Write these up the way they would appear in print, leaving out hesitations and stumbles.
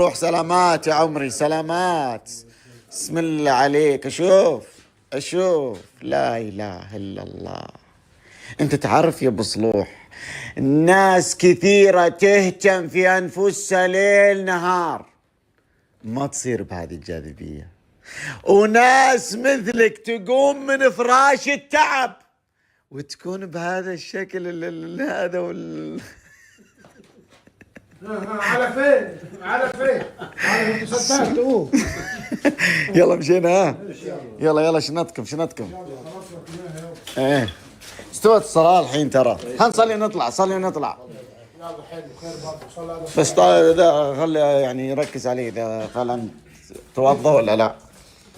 روح سلامات يا عمري، سلامات. بسم الله عليك. اشوف لا اله الا الله. انت تعرف يا ابو صلوح، الناس كثيرة تهتم في انفسها ليل نهار، ما تصير بهذه الجاذبية. وناس مثلك تقوم من فراش التعب وتكون بهذا الشكل هذا على فين؟ على صدقتوا. يلا مشينا. ها يلا شنطكم. ايه استوت الصلاة الحين ترى. هنصلي نطلع يلا حلو خير برضه صلاه. بس خلي يعني يركز عليه اذا فعلا توضى ولا لا.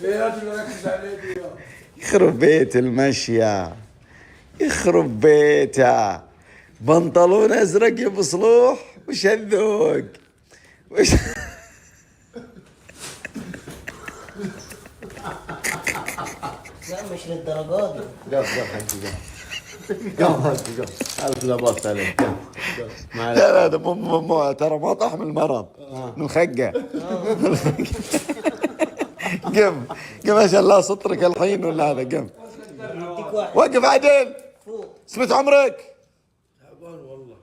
يا رجل ركز عليه. يخرب بيت المشية، يخرب بيته. بنطلون ازرق يا ابو صلوح، وش هالذوق؟ وش لا مش للدرجات دي. قف ألف لا بأس عليك. لا ده مو ترى ما طاح من المرض، من الخقة. قم ما شاء الله سطرك الحين ولا هذا. قم وقف عدل. سمت عمرك؟ تعبان والله.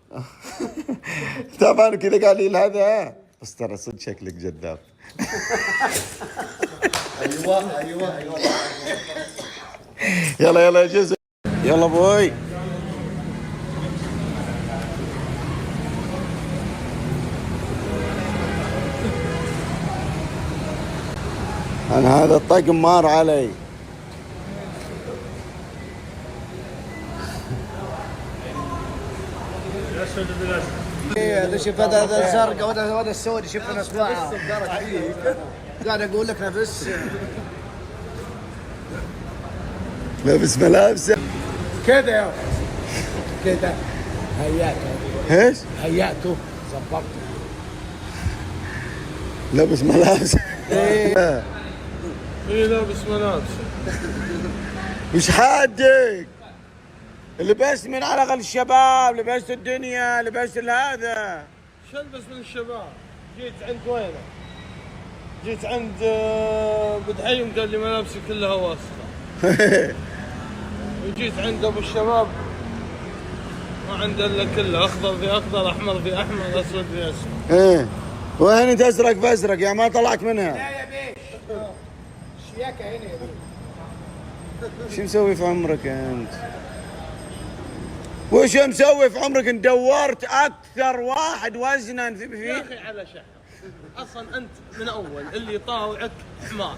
تعبان كذا قال لي هذا. بس ترى صدق شكلك جذاب. أيوة يلا يا جزء. يلا ابوي. انا هذا الطقم مار علي. هذا شوف هذا الزرق وهذا السود، شوف اصبعها. قاعد اقول لك نفس لابس ملابسه كده يا كده ايش؟ هيأته ظبطته. لابس ملابسه. ايه لابس ملابس. مش حادك. لبست من على اغل الشباب، لبست الدنيا، لبست هذا. شلبس من الشباب. جيت عند وينه؟ جيت عند بدحيم قال لي ملابسي كلها واسخه. وجيت عند ابو الشباب ما عنده الا كله اخضر في اخضر، احمر في احمر، اسود في اسود. ايه وين انت ازرق بازرق يا ما طلعت منها. لا يا بيش الشياكه هنا يا بيش. شو مسوي في عمرك انت؟ وش مسوي في عمرك؟ انت دورت اكثر واحد وزنا يا اخي على شحن. اصلا انت من اول اللي طاوعك حمار،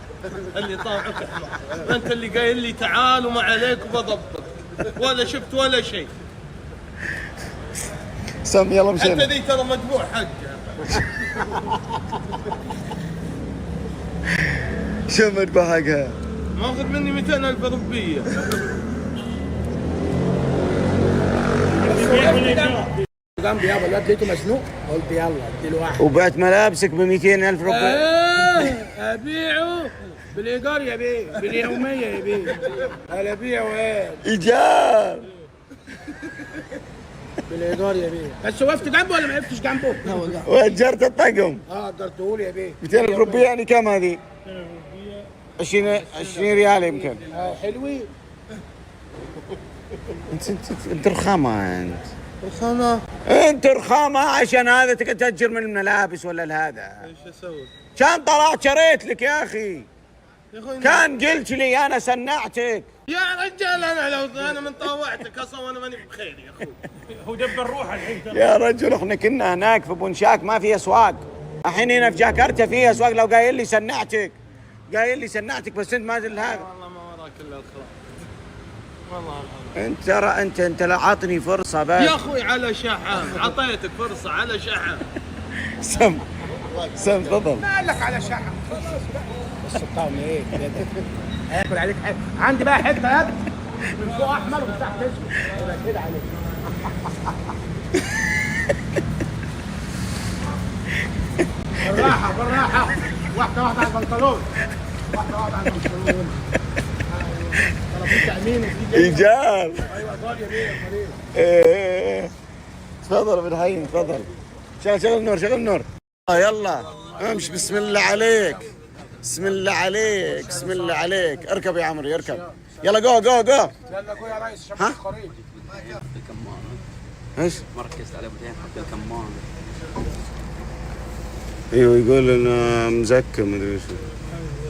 اللي طاوعك حمار. انت اللي قايل لي تعال وما عليك وبضبط، ولا شفت ولا شيء. سم يلا انت مشينا. ذي ترى مدفوع حقه. شو مدفع حقها؟ ماخذ مني 200,000 روبيه. جنبي يابا الواد لقيته مزنوق، قلت يلا اديله واحد. وبعت ملابسك ب 200,000 روبيه. ابيعه بالايجار يا بيه، باليوميه يا بيه. انا ابيعه ايه؟ ايجار. بالايجار يا بيه. بس وقفت جنبه ولا ما وقفتش جنبه؟ لا والله. واجرت الطقم قدرته لي يا بيه. 200,000 روبيه يعني كم هذه؟ 20 ريال يمكن. حلوين. انت رخامه انت. رخامه؟ انت رخامه عشان هذا تأجر من الملابس ولا هذا؟ ايش اسوي؟ كان طلعت شريت لك يا اخي. يا اخوي كان قلت لي انا سنعتك. يا رجال انا من طاوعتك اصلا وانا ماني بخير يا اخوي. هو دبر روحه الحين. يا رجل احنا كنا هناك في بونشاك ما في اسواق، الحين هنا في جاكرتا في اسواق. لو قايل لي سنعتك بس انت ما ادري هذا. والله ما وراك الا الخير. والله انت ترى انت لا عطني فرصه بس. يا اخوي على شحن، عطيتك فرصه على شحن. سم تفضل. ما قال لك على شحن. بس الطعم ايه كده؟ هياكل عليك حته. عندي بقى حته يد من فوق احمر ومن تحت اسود. يبقى كده عليك. بالراحه واحده على البنطلون. في تأمين وفي ايجار. ايوه ضال يا بيه امال ايه تفضل ابن حي تفضل. شغل النور. يلا امشي. بسم الله عليك، بسم الله عليك، بسم الله عليك. اركب يا عمري اركب. يلا جو جو جو. لان اخويا رئيس شبكه ها؟ الخريج. ايش؟ مركز على بعدين حط الكمان. ايوه يقول انا مزكى مدري شو.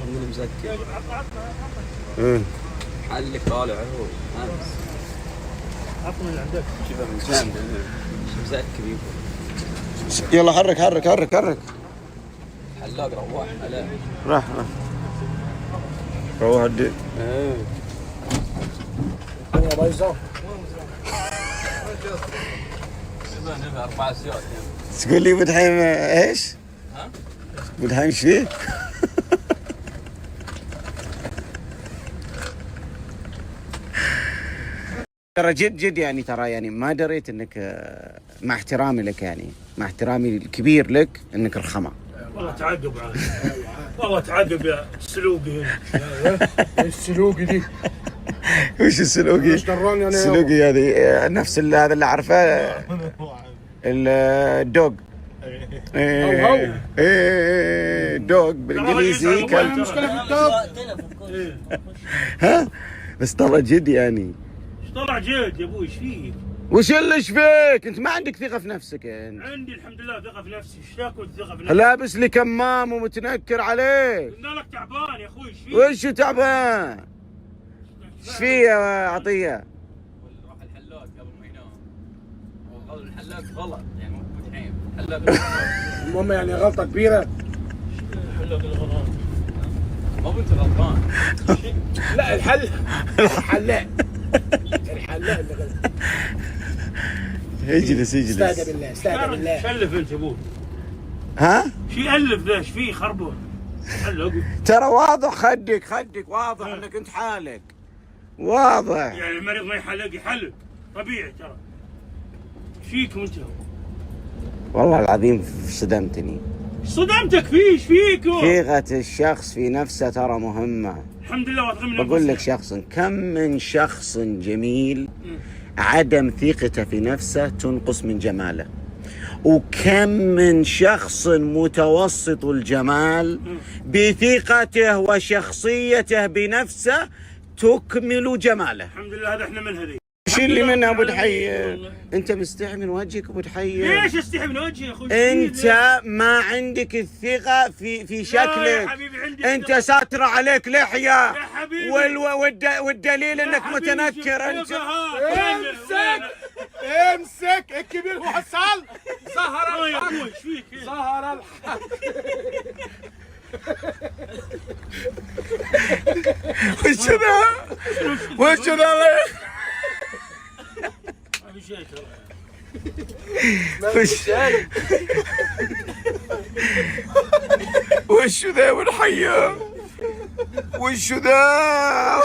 من مزكي ايه حلك طالع هو امس. عطني اللي عندك. شوفه من جنب مزكي بيكون. يلا حرك حرك حرك حرك. حلاق روحنا لا. راح روح الدين. ايه الدنيا بايظه. شوفه 4 سيوط. تقول لي بدحيم ايش؟ ها؟ بدحيم ايش فيه؟ ترى جد جد يعني ترى يعني ما دريت انك مع احترامي لك يعني مع احترامي الكبير لك انك رخمه. والله تعقب عاد. والله تعقب يا سلوقي هنا. السلوقي دي وش السلوقي؟ ايش دراني انا؟ السلوقي هذه نفس هذا اللي اعرفه الدوغ. ايه دوغ بالانجليزي كلب. المشكله في الدوق. ها بس ترى جد يعني. طلع جد يا ابوي ايش فيك؟ وش اللي ايش فيك؟ انت ما عندك ثقه في نفسك انت. عندي الحمد لله ثقه في نفسي. ايش تاكل ثقه في نفسي؟ لابس لي كمام ومتنكر عليك. قلنا لك تعبان يا اخوي ايش فيك؟ وش تعبان؟ ايش فيه يا عطيه؟ روح الحلاق قبل ما ينام. هو الحلاق غلط يعني مو بدحيم. الحلاق المهم يعني غلطه كبيره. ما بنت غلطان. لا الحلاق الحلاق اللي غلط. اجلس استهدى اجلس. بالله استهدى بالله. شلف انت يا ابوي. ها؟ شي الف ذا ايش فيه خربون؟ حلق. ترى واضح خدك واضح انك انت حالك. واضح. يعني المريض ما يحلق يحلق طبيعي ترى. ايش فيكم انت؟ والله العظيم صدمتني. صدمتك فيه ايش فيكم؟ ثقة الشخص في نفسه ترى مهمة. الحمد لله واثقين من بقول لك أنفسنا. شخص كم من شخص جميل عدم ثقته في نفسه تنقص من جماله، وكم من شخص متوسط الجمال بثقته وشخصيته بنفسه تكمل جماله. الحمد لله هذا احنا من هذي. ايش اللي منها ابو دحية؟ انت مستحي من وجهك ابو دحية. ليش استحي من وجهي يا اخوي؟ انت ما عندك الثقة في شكلك. حبيبي عندي انت ساترة عليك لحية. يا حبيبي. والدليل انك متنكر انت. امسك الكبير هو حصل. سهر يا ابوي ايش فيك؟ ظهر الحق. وش ذا؟ وش ذا؟ ما في شيء ترى. وش ذا والحية؟ وش ذا؟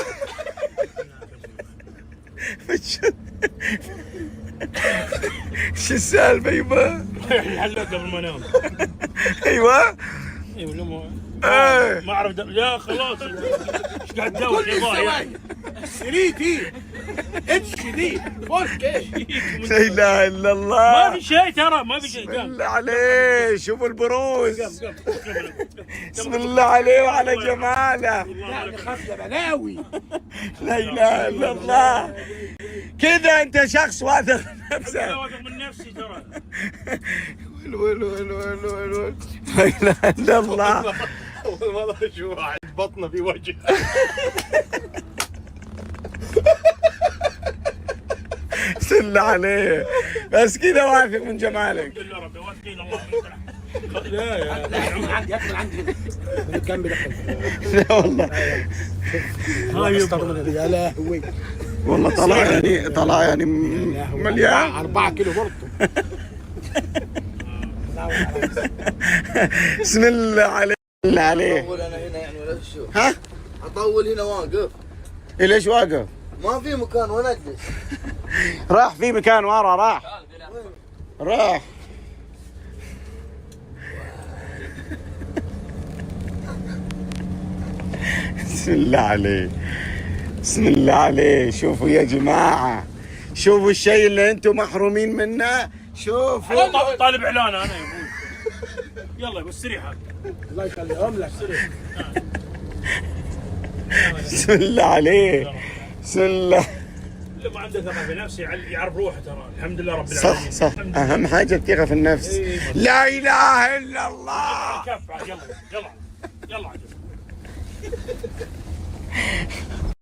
وش السالفة يبا؟ الحلاق قبل ما انام. ايوه ايوه لما ايه ما اعرف لا خلاص ايش قاعد تدور يا باي؟ سريتي اتش دي فورك ايش؟ لا اله الا الله. ما في شيء ترى ما في شيء. بسم الله عليه شوفوا البروز. بسم الله عليه وعلى جماله. لا خاف يا بلاوي. لا اله الا الله. كذا انت شخص واثق من انا نفسه. واثق من نفسي ترى. ول لا اله الا الله. اول مره اشوف واحد بطنه في وجهه. بسم الله عليه بس كذا واثق من جمالك. الحمد لله ربي واثقين الله لا يا لا عندي اكل عندي من جنبي دخل. لا والله يا لهوي والله طلع يعني مليان. 4 كيلو برضه. بسم الله عليه. بسم الله عليه. اطول انا هنا يعني ولا شو؟ ها؟ اطول هنا واقف. ليش واقف؟ ما في مكان وين اجلس؟ راح في مكان ورا راح. بسم الله عليه. بسم الله عليه. شوفوا يا جماعة شوفوا الشيء اللي انتم محرومين منه. شوفوا طالب اعلان انا يا ابوي. يلا يبا استريح هذا. الله يخليهم لك. بسم الله عليك. بسم الله. اللي ما عنده ثقة في نفسه يعرف روحه ترى. الحمد لله رب صح العالمين. صح، الحمد لله. اهم حاجه الثقه في النفس. إيه. لا اله الا الله. كف يلا يلا يلا عجل.